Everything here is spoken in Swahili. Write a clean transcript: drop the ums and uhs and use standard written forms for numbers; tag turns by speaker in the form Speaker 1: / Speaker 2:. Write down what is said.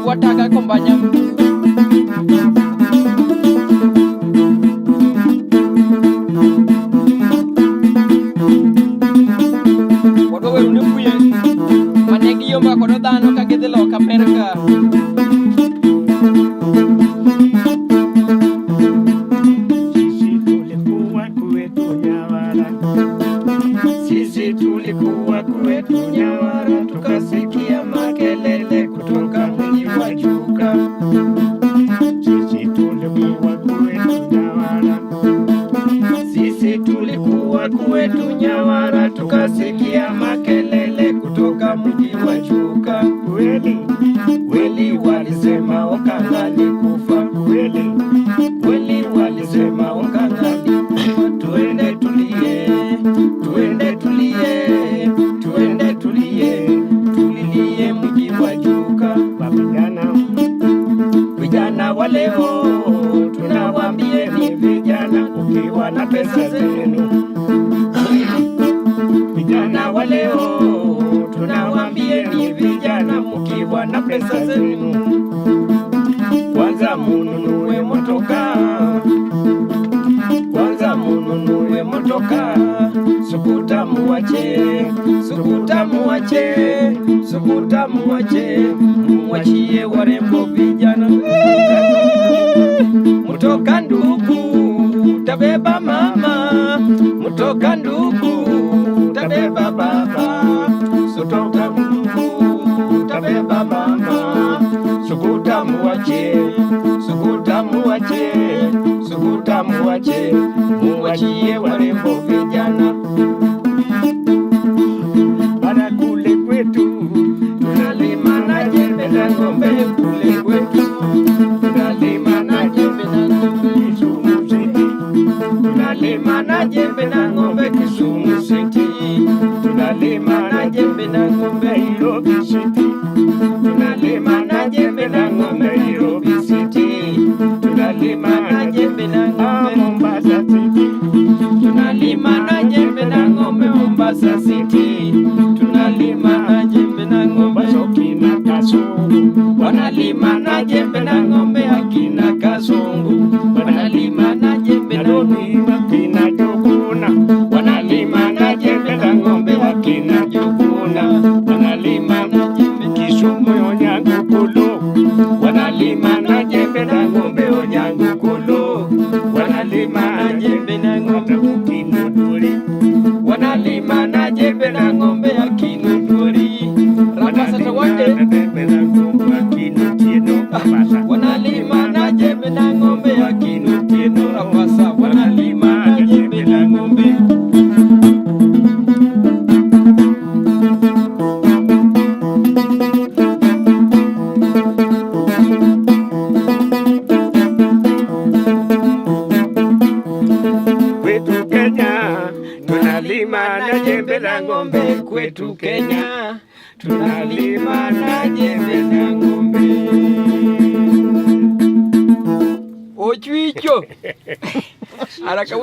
Speaker 1: Wataka kombanya Wadowe unipuye Manegi yomba kodo dano kagedelo kamerka
Speaker 2: Sisi tulikuwa kwetu Nyawara, tukasikia makelele kutoka mji wa Chuka. Sisi tulikuwa kwetu Nyawara, sisi tulikuwa kwetu Nyawara, tukasikia makelele kutoka mji wa Chuka. Kweli kweli walisema Okang'ali kufa, kweli kweli walisema Okang'ali kufa. Tuende tulie, tuende tulie, tuende tulie, tulilie mji wa Chuka. Vijana wa leo tunawaambieni, vijana ukiwa na pesa zenu. Vijana wa leo tunawaambieni, vijana mkiwa na pesa zenu, kwanza mununue motoka, kwanza mununue motoka. Sukuta muwache, sukuta muwache, sukuta muwache, muwachie warembo vijana. Mutoka ndugu, tabeba mama, mutoka ndugu, tabeba baba. Sutoka ndugu, tabeba mama, sukuta muwache, sukuta muwache, sukuta muwache, muwachie warembo vijana. Bana kule kwetu tunalima na jembe na ng'ombe, kule kwetu tunalima na jembe na ng'ombe Kisumu City, tunalima na jembe na ng'ombe Kisumu City, tunalima na jembe na ng'ombe Nairobi City, tunalima na jembe na ng'ombe Nairobi City, tunalima na jembe na ng'ombe Mombasa City, tunalima na jembe na ng'ombe Mombasa City, tunalima na jembe na ng'ombe Sokina Kasungu, wanalima na jembe na ng'ombe akina Kasungu, wanalima na jembe na ng'ombe akina Juguna, wanalima na jembe na ng'ombe akina Juguna, wanalima na jembe Kisumu Onyangukulo, wanalima na jembe na ng'ombe Onyangukulo, wanalima na jembe na ng'ombe Kinondoni, wanalima na jembe na ng'ombe ya Kinondoni, Rapasa Tawande, wanalima na jembe na ng'ombe ya Kinondoni, Rapasa, wanalima na jembe na ng'ombe. Kwetu Kenya tunalima na jembe la ng'ombe, kwetu Kenya tunalima na jembe la ng'ombe.
Speaker 1: Ochuicho. Haraka